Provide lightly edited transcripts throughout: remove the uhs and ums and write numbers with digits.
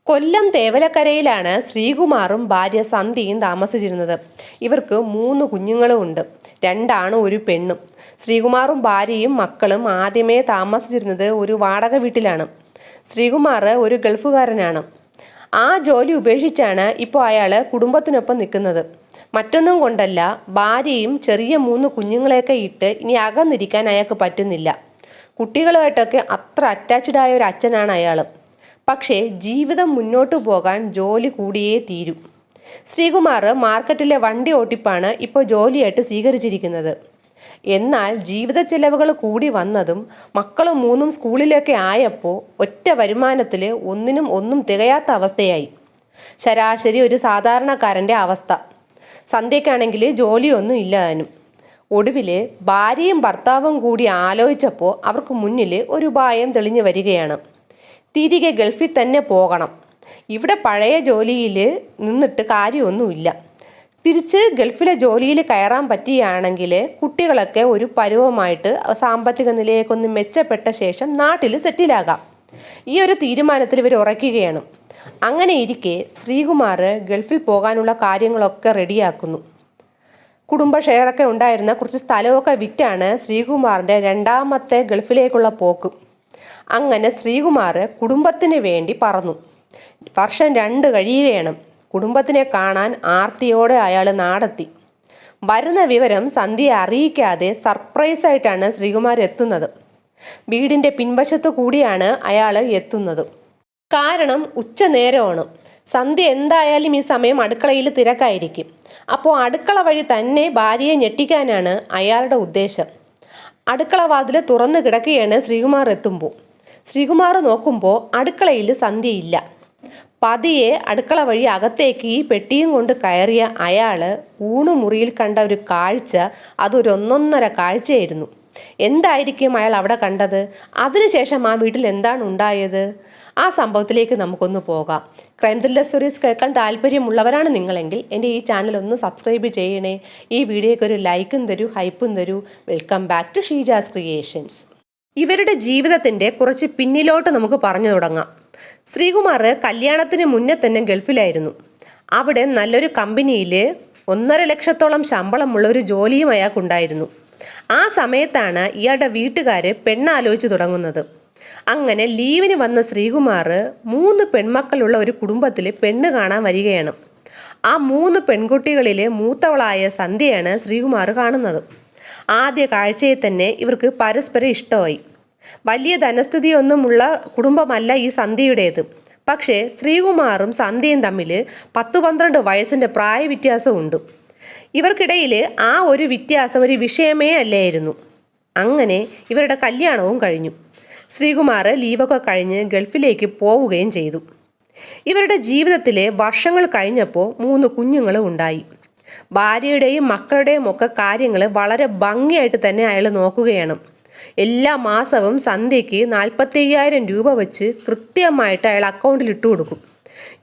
കൊല്ലം തേവലക്കരയിലാണ് ശ്രീകുമാറും ഭാര്യ സന്ധ്യയും താമസിച്ചിരുന്നത്. ഇവർക്ക് 3 കുഞ്ഞുങ്ങളും ഉണ്ട്. 2 ആണും 1 പെണ്ണും. ശ്രീകുമാറും ഭാര്യയും മക്കളും ആദ്യമേ താമസിച്ചിരുന്നത് ഒരു വാടക വീട്ടിലാണ്. ശ്രീകുമാർ ഒരു ഗൾഫുകാരനാണ്. ആ ജോലി ഉപേക്ഷിച്ചാണ് ഇപ്പോൾ അയാൾ കുടുംബത്തിനൊപ്പം നിൽക്കുന്നത്. മറ്റൊന്നും കൊണ്ടല്ല, ഭാര്യയും ചെറിയ 3 കുഞ്ഞുങ്ങളെയൊക്കെ ഇട്ട് ഇനി അകന്നിരിക്കാൻ അയാൾക്ക് പറ്റുന്നില്ല. കുട്ടികളുമായിട്ടൊക്കെ അത്ര അറ്റാച്ച്ഡ് ആയ ഒരു അച്ഛനാണ് അയാൾ. പക്ഷേ ജീവിതം മുന്നോട്ടു പോകാൻ ജോലി കൂടിയേ തീരൂ. ശ്രീകുമാർ മാർക്കറ്റിലെ വണ്ടി ഓട്ടിപ്പാണ് ഇപ്പോൾ ജോലിയായിട്ട് സ്വീകരിച്ചിരിക്കുന്നത്. എന്നാൽ ജീവിത ചെലവുകൾ കൂടി വന്നതും മക്കളും 3 സ്കൂളിലൊക്കെ ആയപ്പോൾ ഒറ്റ വരുമാനത്തിൽ ഒന്നും തികയാത്ത അവസ്ഥയായി. ശരാശരി ഒരു സാധാരണക്കാരൻ്റെ അവസ്ഥ. സന്ധ്യയ്ക്കാണെങ്കിൽ ജോലിയൊന്നും ഇല്ലാതാനും. ഒടുവിൽ ഭാര്യയും ഭർത്താവും കൂടി ആലോചിച്ചപ്പോൾ അവർക്ക് മുന്നിൽ ഒരു ഉപായം തെളിഞ്ഞു വരികയാണ്. തിരികെ ഗൾഫിൽ തന്നെ പോകണം. ഇവിടെ പഴയ ജോലിയിൽ നിന്നിട്ട് കാര്യമൊന്നുമില്ല. തിരിച്ച് ഗൾഫിലെ ജോലിയിൽ കയറാൻ പറ്റുകയാണെങ്കിൽ കുട്ടികളൊക്കെ ഒരു പരുവമായിട്ട് സാമ്പത്തിക നിലയൊക്കെ മെച്ചപ്പെട്ട ശേഷം നാട്ടിൽ സെറ്റിലാകാം. ഈ ഒരു തീരുമാനത്തിൽ ഇവർ ഉറയ്ക്കുകയാണ്. അങ്ങനെ ഇരിക്കെ ശ്രീകുമാർ ഗൾഫിൽ പോകാനുള്ള കാര്യങ്ങളൊക്കെ റെഡിയാക്കുന്നു. കുടുംബ ഷെയറൊക്കെ ഉണ്ടായിരുന്ന കുറച്ച് സ്ഥലമൊക്കെ വിറ്റാണ് ശ്രീകുമാറിൻ്റെ 2ാമത്തെ ഗൾഫിലേക്കുള്ള പോക്ക്. അങ്ങനെ ശ്രീകുമാർ കുടുംബത്തിന് വേണ്ടി പറന്നു. വർഷം 2 കഴിയുകയാണ്. കുടുംബത്തിനെ കാണാൻ ആർത്തിയോടെ അയാൾ നാടെത്തി. വരുന്ന വിവരം സന്ധ്യയെ അറിയിക്കാതെ സർപ്രൈസായിട്ടാണ് ശ്രീകുമാർ എത്തുന്നത്. വീടിൻ്റെ പിൻവശത്തു കൂടിയാണ് അയാൾ എത്തുന്നത്. കാരണം ഉച്ച നേരമാണ്. സന്ധ്യ എന്തായാലും ഈ സമയം അടുക്കളയിൽ തിരക്കായിരിക്കും. അപ്പോൾ അടുക്കള വഴി തന്നെ ഭാര്യയെ ഞെട്ടിക്കാനാണ് അയാളുടെ ഉദ്ദേശം. അടുക്കള വാതിൽ തുറന്നു കിടക്കുകയാണ് ശ്രീകുമാർ എത്തുമ്പോൾ. ശ്രീകുമാർ നോക്കുമ്പോൾ അടുക്കളയിൽ സന്ധ്യയില്ല. പതിയെ അടുക്കള വഴി അകത്തേക്ക് ഈ പെട്ടിയും കൊണ്ട് കയറിയ അയാൾ ഊണുമുറിയിൽ കണ്ട ഒരു കാഴ്ച അതൊരു ഒന്നൊന്നര കാഴ്ചയായിരുന്നു. എന്തായിരിക്കും അയാൾ അവിടെ കണ്ടത്? അതിനുശേഷം ആ വീട്ടിൽ എന്താണ് ഉണ്ടായത്? ആ സംഭവത്തിലേക്ക് നമുക്കൊന്ന് പോകാം. ക്രൈം ത്രില്ലർ സ്റ്റോറീസ് കേൾക്കാൻ താല്പര്യമുള്ളവരാണ് നിങ്ങളെങ്കിൽ എൻ്റെ ഈ ചാനൽ ഒന്ന് സബ്സ്ക്രൈബ് ചെയ്യണേ. ഈ വീഡിയോയ്ക്ക് ഒരു ലൈക്കും തരൂ, ഹൈപ്പും തരൂ. Welcome back to Sheeja's creations. ഇവരുടെ ജീവിതത്തിൻ്റെ കുറച്ച് പിന്നിലോട്ട് നമുക്ക് പറഞ്ഞു തുടങ്ങാം. ശ്രീകുമാർ കല്യാണത്തിന് മുന്നേ തന്നെ ഗൾഫിലായിരുന്നു. അവിടെ നല്ലൊരു കമ്പനിയിൽ 1.5 ലക്ഷത്തോളം ശമ്പളമുള്ള ഒരു ജോലിയും അയാൾക്കുണ്ടായിരുന്നു. ആ സമയത്താണ് ഇയാളുടെ വീട്ടുകാർ പെണ്ണാലോചിച്ച് തുടങ്ങുന്നത്. അങ്ങനെ ലീവിന് വന്ന ശ്രീകുമാർ 3 പെൺമക്കളുള്ള ഒരു കുടുംബത്തിൽ പെണ്ണ് കാണാൻ വരികയാണ്. ആ 3 പെൺകുട്ടികളിൽ മൂത്തവളായ സന്ധ്യയാണ് ശ്രീകുമാർ കാണുന്നത്. ആദ്യ കാഴ്ചയിൽ തന്നെ ഇവർക്ക് പരസ്പരം ഇഷ്ടമായി. വലിയ ധനസ്ഥിതിയൊന്നുമുള്ള കുടുംബമല്ല ഈ സന്ധ്യയുടേത്. പക്ഷേ ശ്രീകുമാറും സന്ധ്യയും തമ്മിൽ 10-12 വയസ്സിൻ്റെ പ്രായ വ്യത്യാസമുണ്ട്. ഇവർക്കിടയിൽ ആ ഒരു വ്യത്യാസം ഒരു വിഷയമേ അല്ലായിരുന്നു. അങ്ങനെ ഇവരുടെ കല്യാണവും കഴിഞ്ഞു. ശ്രീകുമാർ ലീവൊക്കെ കഴിഞ്ഞ് ഗൾഫിലേക്ക് പോവുകയും ചെയ്തു. ഇവരുടെ ജീവിതത്തിലെ വർഷങ്ങൾ കഴിഞ്ഞപ്പോൾ 3 കുഞ്ഞുങ്ങളും ഉണ്ടായി. ഭാര്യയുടെയും മക്കളുടെയും ഒക്കെ കാര്യങ്ങൾ വളരെ ഭംഗിയായിട്ട് തന്നെ അയാൾ നോക്കുകയാണ്. എല്ലാ മാസവും സന്ധ്യയ്ക്ക് 45,000 രൂപ വെച്ച് കൃത്യമായിട്ട് അയാൾ അക്കൗണ്ടിൽ ഇട്ട് കൊടുക്കും.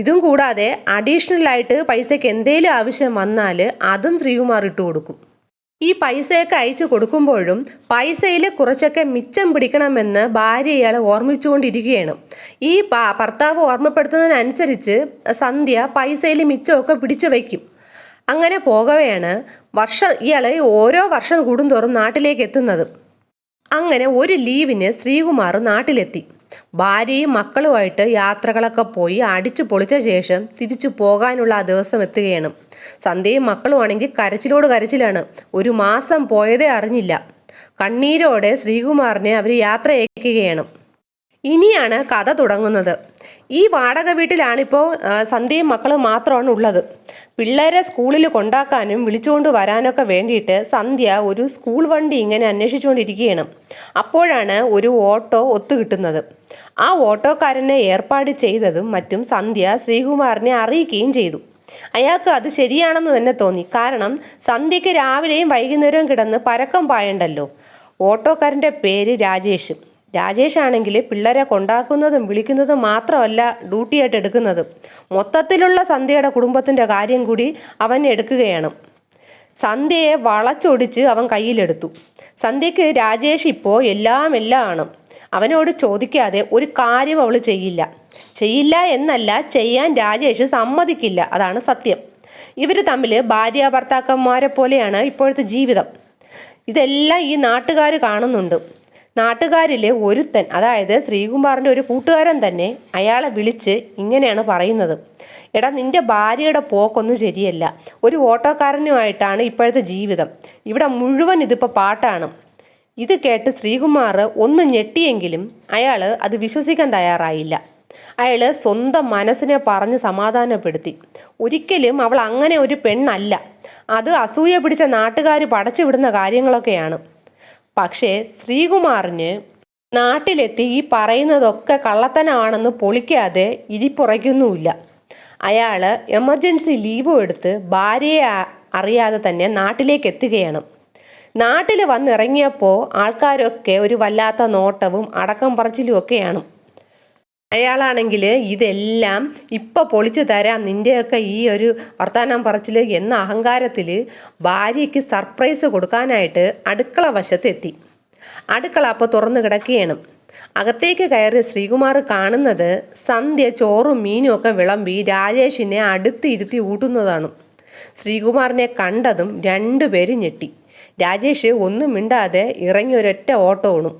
ഇതും കൂടാതെ അഡീഷണലായിട്ട് പൈസയ്ക്ക് എന്തെങ്കിലും ആവശ്യം വന്നാൽ അതും ശ്രീകുമാർ ഇട്ട് കൊടുക്കും. ഈ പൈസയൊക്കെ അയച്ചു കൊടുക്കുമ്പോഴും പൈസയിൽ കുറച്ചൊക്കെ മിച്ചം പിടിക്കണമെന്ന് ഭാര്യ ഇയാളെ ഓർമ്മിച്ചുകൊണ്ടിരിക്കുകയാണ്. ഈ ഭർത്താവ് ഓർമ്മപ്പെടുത്തുന്നതിനനുസരിച്ച് സന്ധ്യ പൈസയിൽ മിച്ചമൊക്കെ പിടിച്ചു വയ്ക്കും. അങ്ങനെ പോകവെയാണ് ഇയാൾ ഓരോ വർഷം കൂടുന്തോറും നാട്ടിലേക്ക് എത്തുന്നത്. അങ്ങനെ ഒരു ലീവിന് ശ്രീകുമാർ നാട്ടിലെത്തി. ഭാര്യയും മക്കളുമായിട്ട് യാത്രകളൊക്കെ പോയി അടിച്ചു പൊളിച്ച ശേഷം തിരിച്ചു പോകാനുള്ള ആ ദിവസം എത്തുകയാണ്. സന്ധ്യയും മക്കളുമാണെങ്കിൽ കരച്ചിലോട് കരച്ചിലാണ്. 1 മാസം പോയതേ അറിഞ്ഞില്ല. കണ്ണീരോടെ ശ്രീകുമാറിനെ അവർ യാത്ര അയക്കുകയാണ്. ഇനിയാണ് കഥ തുടങ്ങുന്നത്. ഈ വാടക വീട്ടിലാണിപ്പോൾ സന്ധ്യയും മക്കളും മാത്രമാണ് ഉള്ളത്. പിള്ളേരെ സ്കൂളിൽ കൊണ്ടാക്കാനും വിളിച്ചുകൊണ്ട് വരാനൊക്കെ വേണ്ടിയിട്ട് സന്ധ്യ ഒരു സ്കൂൾ വണ്ടി ഇങ്ങനെ അന്വേഷിച്ചുകൊണ്ടിരിക്കുകയാണ്. അപ്പോഴാണ് ഒരു ഓട്ടോ ഒത്തുകിട്ടുന്നത്. ആ ഓട്ടോക്കാരനെ ഏർപ്പാട് ചെയ്തതും മറ്റും സന്ധ്യ ശ്രീകുമാറിനെ അറിയിക്കുകയും ചെയ്തു. അയാൾക്ക് അത് ശരിയാണെന്ന് തന്നെ തോന്നി. കാരണം സന്ധ്യയ്ക്ക് രാവിലെയും വൈകുന്നേരവും കിടന്ന് പരക്കം പായണ്ടല്ലോ. ഓട്ടോക്കാരൻ്റെ പേര് രാജേഷ്. രാജേഷാണെങ്കിൽ പിള്ളേരെ കൊണ്ടാക്കുന്നതും വിളിക്കുന്നതും മാത്രമല്ല ഡ്യൂട്ടിയായിട്ട് എടുക്കുന്നത്. മൊത്തത്തിലുള്ള സന്ധ്യയുടെ കുടുംബത്തിൻ്റെ കാര്യം കൂടി അവൻ എടുക്കുകയാണ്. സന്ധ്യയെ വളച്ചൊടിച്ച് അവൻ കയ്യിലെടുത്തു. സന്ധ്യയ്ക്ക് രാജേഷ് ഇപ്പോൾ എല്ലാം ആണ്. അവനോട് ചോദിക്കാതെ ഒരു കാര്യം അവൾ ചെയ്യില്ല എന്നല്ല, ചെയ്യാൻ രാജേഷ് സമ്മതിക്കില്ല, അതാണ് സത്യം. ഇവർ തമ്മിൽ ഭാര്യ ഭർത്താക്കന്മാരെ പോലെയാണ് ഇപ്പോഴത്തെ ജീവിതം. ഇതെല്ലാം ഈ നാട്ടുകാർ കാണുന്നുണ്ട്. നാട്ടുകാരിൽ ഒരുത്തൻ, അതായത് ശ്രീകുമാറിൻ്റെ ഒരു കൂട്ടുകാരൻ തന്നെ അയാളെ വിളിച്ച് ഇങ്ങനെയാണ് പറയുന്നത്: എടാ, നിൻ്റെ ഭാര്യയുടെ പോക്കൊന്നും ശരിയല്ല. ഒരു ഓട്ടോക്കാരനുമായിട്ടാണ് ഇപ്പോഴത്തെ ജീവിതം. ഇവിടെ മുഴുവൻ ഇതിപ്പോൾ പാട്ടാണ്. ഇത് കേട്ട് ശ്രീകുമാർ ഒന്ന് ഞെട്ടിയെങ്കിലും അയാൾ അത് വിശ്വസിക്കാൻ തയ്യാറായില്ല. അയാൾ സ്വന്തം മനസ്സിനെ പറഞ്ഞ് സമാധാനപ്പെടുത്തി. ഒരിക്കലും അവൾ അങ്ങനെ ഒരു പെണ്ണല്ല. അത് അസൂയ പിടിച്ച നാട്ടുകാർ പടച്ചു വിടുന്ന കാര്യങ്ങളൊക്കെയാണ്. പക്ഷേ ശ്രീകുമാറിന് നാട്ടിലെത്തി ഈ പറയുന്നതൊക്കെ കള്ളത്തനമാണെന്ന് പൊളിക്കാതെ ഇരിപ്പുറയ്ക്കൊന്നുമില്ല. അയാൾ എമർജൻസി ലീവും എടുത്ത് ഭാര്യയെ അറിയാതെ തന്നെ നാട്ടിലേക്ക് എത്തുകയാണ്. നാട്ടിൽ വന്നിറങ്ങിയപ്പോൾ ആൾക്കാരൊക്കെ ഒരു വല്ലാത്ത നോട്ടവും അടക്കം പറച്ചിലും ഒക്കെയാണ്. അയാളാണെങ്കിൽ ഇതെല്ലാം ഇപ്പം പൊളിച്ചു തരാം, നിൻ്റെയൊക്കെ ഈ ഒരു വർത്താനം പറച്ചിൽ എന്ന അഹങ്കാരത്തിൽ ഭാര്യയ്ക്ക് സർപ്രൈസ് കൊടുക്കാനായിട്ട് അടുക്കള വശത്തെത്തി. അടുക്കള അപ്പോൾ തുറന്നു കിടക്കുകയാണ്. അകത്തേക്ക് കയറി ശ്രീകുമാർ കാണുന്നത് സന്ധ്യ ചോറും മീനും ഒക്കെ വിളമ്പി രാജേഷിനെ അടുത്തിരുത്തി ഊട്ടുന്നതാണ്. ശ്രീകുമാറിനെ കണ്ടതും രണ്ടുപേരും ഞെട്ടി. രാജേഷ് ഒന്നും മിണ്ടാതെ ഇറങ്ങി ഒരൊറ്റ ഓട്ടോണും.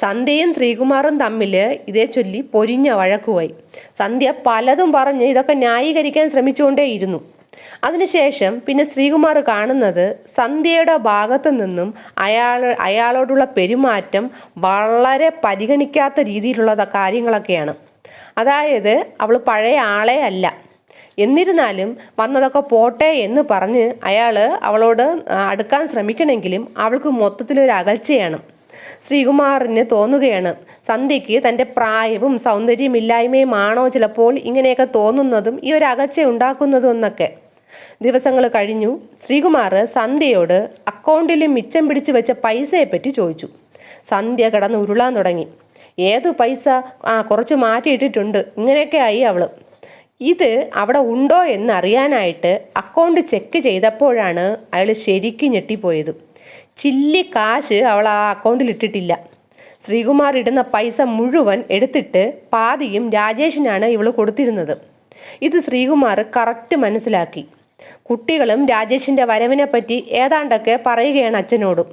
സന്ധ്യയും ശ്രീകുമാറും തമ്മിൽ ഇതേ ചൊല്ലി പൊരിഞ്ഞ വഴക്കുമായി. സന്ധ്യ പലതും പറഞ്ഞ് ഇതൊക്കെ ന്യായീകരിക്കാൻ ശ്രമിച്ചുകൊണ്ടേയിരുന്നു. അതിനുശേഷം പിന്നെ ശ്രീകുമാർ കാണുന്നത് സന്ധ്യയുടെ ഭാഗത്തു നിന്നും അയാളോടുള്ള പെരുമാറ്റം വളരെ പരിഗണിക്കാത്ത രീതിയിലുള്ള കാര്യങ്ങളൊക്കെയാണ്. അതായത് അവൾ പഴയ ആളെ അല്ല. എന്നിരുന്നാലും വന്നതൊക്കെ പോട്ടെ എന്ന് പറഞ്ഞ് അയാൾ അവളോട് അടുക്കാൻ ശ്രമിക്കണമെങ്കിലും അവൾക്ക് മൊത്തത്തിലൊരു അകൽച്ചയാണ്. ശ്രീകുമാറിന് തോന്നുകയാണ് സന്ധ്യയ്ക്ക് തൻ്റെ പ്രായവും സൗന്ദര്യമില്ലായ്മയുമാണോ ചിലപ്പോൾ ഇങ്ങനെയൊക്കെ തോന്നുന്നതും ഈ ഒരു അകൽച്ച ഉണ്ടാക്കുന്നതും എന്നൊക്കെ. ദിവസങ്ങൾ കഴിഞ്ഞു. ശ്രീകുമാർ സന്ധ്യയോട് അക്കൗണ്ടിൽ മിച്ചം പിടിച്ചു വെച്ച പൈസയെപ്പറ്റി ചോദിച്ചു. സന്ധ്യ കിടന്ന് ഉരുളാൻ തുടങ്ങി. ഏത് പൈസ? കുറച്ച് മാറ്റിയിട്ടിട്ടുണ്ട്. ഇങ്ങനെയൊക്കെ ആയി അവൾ. ഇത് അവിടെ ഉണ്ടോ എന്നറിയാനായിട്ട് അക്കൗണ്ട് ചെക്ക് ചെയ്തപ്പോഴാണ് അയാൾ ശരിക്കും ഞെട്ടിപ്പോയത്. ചില്ലി കാശ് അവൾ ആ അക്കൗണ്ടിൽ ഇട്ടിട്ടില്ല. ശ്രീകുമാർ ഇടുന്ന പൈസ മുഴുവൻ എടുത്തിട്ട് പാതിയും രാജേഷിനാണ് ഇവൾ കൊടുത്തിരുന്നത്. ഇത് ശ്രീകുമാർ കറക്റ്റ് മനസ്സിലാക്കി. കുട്ടികളും രാജേഷിൻ്റെ വരവിനെ പറ്റി ഏതാണ്ടൊക്കെ പറയുകയാണ് അച്ഛനോടും.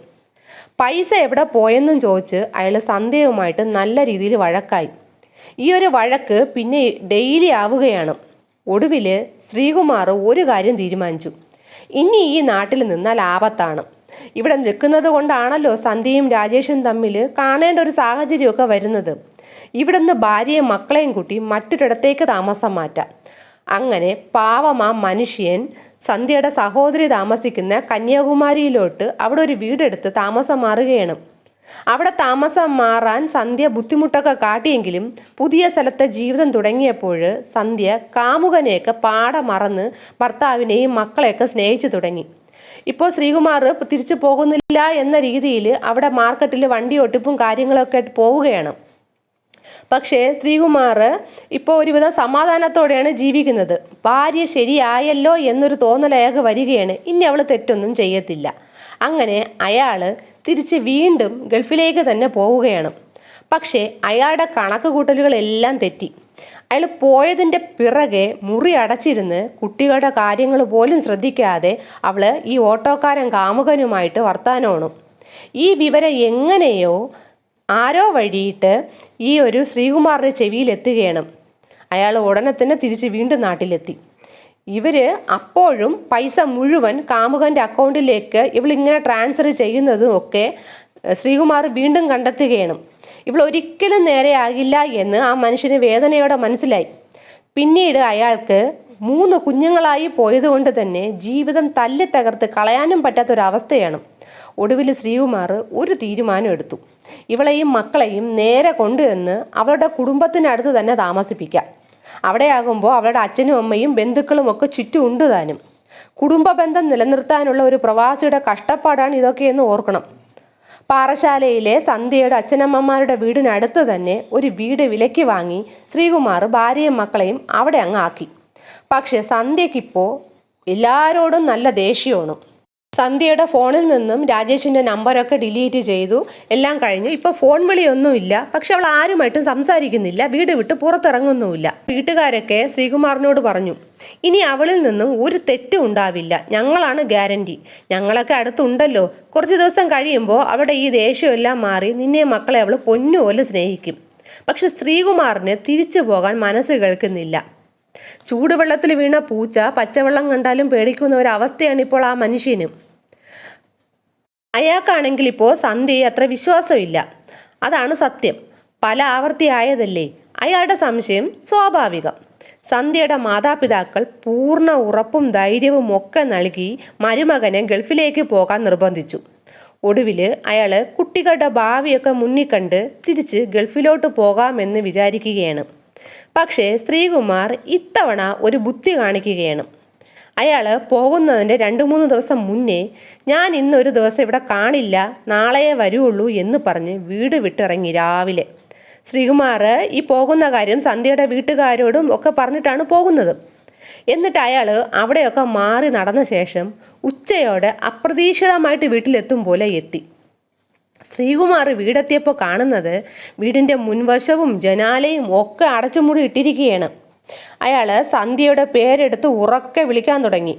പൈസ എവിടെ പോയെന്നും ചോദിച്ച് അയാൾ സന്ധ്യയുമായിട്ട് നല്ല രീതിയിൽ വഴക്കായി. ഈ ഒരു വഴക്ക് പിന്നെ ഡെയിലി ആവുകയാണ്. ഒടുവിൽ ശ്രീകുമാർ ഒരു കാര്യം തീരുമാനിച്ചു: ഇനി ഈ നാട്ടിൽ നിന്നാൽ ആപത്താണ്. ഇവിടെ നിൽക്കുന്നത് കൊണ്ടാണല്ലോ സന്ധ്യയും രാജേഷും തമ്മിൽ കാണേണ്ട ഒരു സാഹചര്യമൊക്കെ വരുന്നത്. ഇവിടുന്ന് ഭാര്യയും മക്കളെയും കൂട്ടി മറ്റൊരിടത്തേക്ക് താമസം മാറ്റാം. അങ്ങനെ പാവം ആ മനുഷ്യൻ സന്ധ്യയുടെ സഹോദരി താമസിക്കുന്ന കന്യാകുമാരിയിലോട്ട് അവിടെ ഒരു വീടെടുത്ത് താമസം മാറുകയാണ്. അവിടെ താമസം മാറാൻ സന്ധ്യ ബുദ്ധിമുട്ടൊക്കെ കാട്ടിയെങ്കിലും പുതിയ സ്ഥലത്തെ ജീവിതം തുടങ്ങിയപ്പോൾ സന്ധ്യ കാമുകനെയൊക്കെ പാടെ മറന്ന് ഭർത്താവിനെയും മക്കളെയൊക്കെ സ്നേഹിച്ചു തുടങ്ങി. ഇപ്പോൾ ശ്രീകുമാർ തിരിച്ചു പോകുന്നില്ല എന്ന രീതിയിൽ അവിടെ മാർക്കറ്റിൽ വണ്ടി ഒട്ടിപ്പും കാര്യങ്ങളൊക്കെ പോവുകയാണ്. പക്ഷേ ശ്രീകുമാർ ഇപ്പോൾ ഒരുവിധം സമാധാനത്തോടെയാണ് ജീവിക്കുന്നത്. ഭാര്യ ശരിയായല്ലോ എന്നൊരു തോന്നലയാകെ വരികയാണ്. ഇനി അവൾ തെറ്റൊന്നും ചെയ്യത്തില്ല. അങ്ങനെ അയാൾ തിരിച്ച് വീണ്ടും ഗൾഫിലേക്ക് തന്നെ പോവുകയാണ്. പക്ഷേ അയാളുടെ കണക്ക് കൂട്ടലുകളെല്ലാം തെറ്റി. അയാൾ പോയതിൻ്റെ പിറകെ മുറി അടച്ചിരുന്ന് കുട്ടികളുടെ കാര്യങ്ങൾ പോലും ശ്രദ്ധിക്കാതെ അവൾ ഈ ഓട്ടോക്കാരൻ കാമുകനുമായിട്ട് വർത്താനമാണ്. ഈ വിവരം എങ്ങനെയോ ആരോ വഴിയിട്ട് ഈ ഒരു ശ്രീകുമാറിൻ്റെ ചെവിയിലെത്തുകയാണ്. അയാൾ ഉടനെ തന്നെ തിരിച്ച് വീണ്ടും നാട്ടിലെത്തി. ഇവർ അപ്പോഴും പൈസ മുഴുവൻ കാമുകൻ്റെ അക്കൗണ്ടിലേക്ക് ഇവളിങ്ങനെ ട്രാൻസ്ഫർ ചെയ്യുന്നതും ഒക്കെ ശ്രീകുമാർ വീണ്ടും കണ്ടെത്തുകയാണ്. ഇവൾ ഒരിക്കലും നേരെയാകില്ല എന്ന് ആ മനുഷ്യന് വേദനയോടെ മനസ്സിലായി. പിന്നീട് അയാൾക്ക് 3 കുഞ്ഞുങ്ങളായി പോയതുകൊണ്ട് തന്നെ ജീവിതം തല്ലി തകർത്ത് കളയാനും പറ്റാത്തൊരവസ്ഥയാണ്. ഒടുവിൽ ശ്രീകുമാർ ഒരു തീരുമാനം എടുത്തു: ഇവളെയും മക്കളെയും നേരെ കൊണ്ടുവന്ന് അവളുടെ കുടുംബത്തിനടുത്ത് തന്നെ താമസിപ്പിക്കാം. അവിടെയാകുമ്പോൾ അവളുടെ അച്ഛനും അമ്മയും ബന്ധുക്കളും ഒക്കെ ചുറ്റും ഉണ്ട് താനും. കുടുംബ ബന്ധം നിലനിർത്താനുള്ള ഒരു പ്രവാസിയുടെ കഷ്ടപ്പാടാണ് ഇതൊക്കെയെന്ന് ഓർക്കണം. പാറശാലയിലെ സന്ധ്യയുടെ അച്ഛനമ്മമാരുടെ വീടിനടുത്ത് തന്നെ ഒരു വീട് വിലയ്ക്ക് വാങ്ങി ശ്രീകുമാർ ഭാര്യയും മക്കളെയും അവിടെ അങ്ങ് ആക്കി. പക്ഷെ സന്ധ്യയ്ക്കിപ്പോൾ എല്ലാവരോടും നല്ല ദേഷ്യമാണ്. സന്ധ്യയുടെ ഫോണിൽ നിന്നും രാജേഷിൻ്റെ നമ്പറൊക്കെ ഡിലീറ്റ് ചെയ്തു. എല്ലാം കഴിഞ്ഞു. ഇപ്പോൾ ഫോൺ വിളിയൊന്നുമില്ല. പക്ഷെ അവൾ ആരുമായിട്ടും സംസാരിക്കുന്നില്ല, വീട് വിട്ട് പുറത്തിറങ്ങുന്നുമില്ല. വീട്ടുകാരൊക്കെ ശ്രീകുമാറിനോട് പറഞ്ഞു, ഇനി അവളിൽ നിന്നും ഒരു തെറ്റും ഉണ്ടാവില്ല, ഞങ്ങളാണ് ഗ്യാരണ്ടി, ഞങ്ങളൊക്കെ അടുത്തുണ്ടല്ലോ. കുറച്ച് ദിവസം കഴിയുമ്പോൾ അവിടെ ഈ ദേഷ്യമെല്ലാം മാറി നിന്നെ മക്കളെ അവൾ പൊന്നുപോലെ സ്നേഹിക്കും. പക്ഷെ ശ്രീകുമാറിന് തിരിച്ചു പോകാൻ മനസ്സ് കേൾക്കുന്നില്ല. ചൂടുവെള്ളത്തിൽ വീണ പൂച്ച പച്ചവെള്ളം കണ്ടാലും പേടിക്കുന്ന ഒരവസ്ഥയാണ് ഇപ്പോൾ ആ മനുഷ്യന്. അയാൾക്കാണെങ്കിൽ ഇപ്പോൾ സന്ധ്യയെ അത്ര വിശ്വാസമില്ല. അതാണ് സത്യം. പല ആവർത്തിയായതല്ലേ. അയാളുടെ സംശയം സ്വാഭാവികം. സന്ധ്യയുടെ മാതാപിതാക്കൾ പൂർണ്ണ ഉറപ്പും ധൈര്യവും ഒക്കെ നൽകി മരുമകനെ ഗൾഫിലേക്ക് പോകാൻ നിർബന്ധിച്ചു. ഒടുവിൽ അയാൾ കുട്ടികളുടെ ഭാവിയൊക്കെ മുന്നിൽ കണ്ട് തിരിച്ച് ഗൾഫിലോട്ട് പോകാമെന്ന് വിചാരിക്കുകയാണ്. പക്ഷേ ശ്രീകുമാർ ഇത്തവണ ഒരു ബുദ്ധി കാണിക്കുകയാണ്. അയാൾ പോകുന്നതിൻ്റെ 2-3 ദിവസം മുന്നേ ഞാൻ ഇന്നൊരു ദിവസം ഇവിടെ കാണില്ല, നാളെയേ വരുള്ളൂ എന്ന് പറഞ്ഞ് വീട് വിട്ടിറങ്ങി രാവിലെ. ശ്രീകുമാർ ഈ പോകുന്ന കാര്യം സന്ധ്യയുടെ വീട്ടുകാരോടും ഒക്കെ പറഞ്ഞിട്ടാണ് പോകുന്നത്. എന്നിട്ട് അയാൾ അവിടെയൊക്കെ മാറി നടന്ന ശേഷം ഉച്ചയോടെ അപ്രതീക്ഷിതമായിട്ട് വീട്ടിലെത്തും പോലെ എത്തി. ശ്രീകുമാർ വീടെത്തിയപ്പോൾ കാണുന്നത് വീടിൻ്റെ മുൻവശവും ജനാലയും ഒക്കെ അടച്ചുമൂടി ഇട്ടിരിക്കുകയാണ്. അയാൾ സന്ധ്യയുടെ പേരെടുത്ത് ഉറക്കെ വിളിക്കാൻ തുടങ്ങി.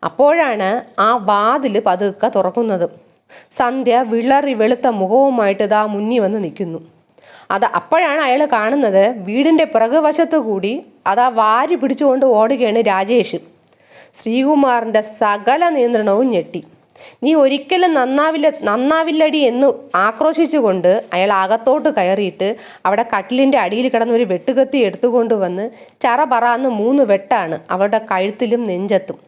അപ്പോഴാണ് ആ വാതിൽ പതുക്കെ തുറക്കുന്നത്. സന്ധ്യ വിളറി വെളുത്ത മുഖവുമായിട്ട് ഇതാ മുന്നിൽ വന്ന് നിൽക്കുന്നു. അപ്പോഴാണ് അയാൾ കാണുന്നത് വീടിൻ്റെ പിറകുവശത്തു കൂടി അതാ വാരി പിടിച്ചുകൊണ്ട് ഓടുകയാണ് രാജേഷ്. ശ്രീകുമാറിൻ്റെ സകല നിയന്ത്രണവും ഞെട്ടി. നീ ഒരിക്കലും നന്നാവില്ലടി എന്ന് ആക്രോശിച്ചുകൊണ്ട് അയാൾ അകത്തോട്ട് കയറിയിട്ട് അവിടെ കട്ടിലിൻ്റെ അടിയിൽ കിടന്ന ഒരു വെട്ടുകത്തി എടുത്തുകൊണ്ട് വന്ന് ചറ പറന്ന് 3 വെട്ടാണ് അവരുടെ കഴുത്തിലും നെഞ്ചത്തും.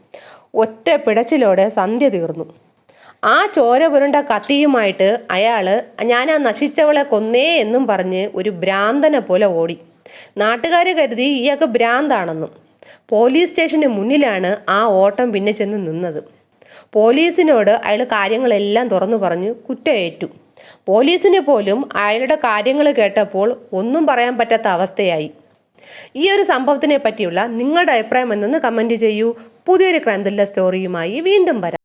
ഒറ്റ പിടച്ചിലോടെ സന്ധ്യ തീർന്നു. ആ ചോര പുരണ്ട കത്തിയുമായിട്ട് അയാൾ ഞാൻ ആ നശിച്ചവളെ കൊന്നേ എന്നും പറഞ്ഞ് ഒരു ഭ്രാന്തനെ പോലെ ഓടി. നാട്ടുകാർ കരുതി ഇയാൾക്ക് ഭ്രാന്താണെന്നും. പോലീസ് സ്റ്റേഷന് മുന്നിലാണ് ആ ഓട്ടം പിന്നെ ചെന്ന് നിന്നത്. പോലീസിനോട് അയാൾ കാര്യങ്ങളെല്ലാം തുറന്നു പറഞ്ഞു കുറ്റമേറ്റു. പോലീസിന് പോലും അയാളുടെ കാര്യങ്ങൾ കേട്ടപ്പോൾ ഒന്നും പറയാൻ പറ്റാത്ത അവസ്ഥയായി. ഈ ഒരു സംഭവത്തിനെ പറ്റിയുള്ള നിങ്ങളുടെ അഭിപ്രായം എന്തെന്ന് കമൻറ്റ് ചെയ്യൂ. പുതിയൊരു ക്രൈം ത്രില്ലർ സ്റ്റോറിയുമായി വീണ്ടും വരാം.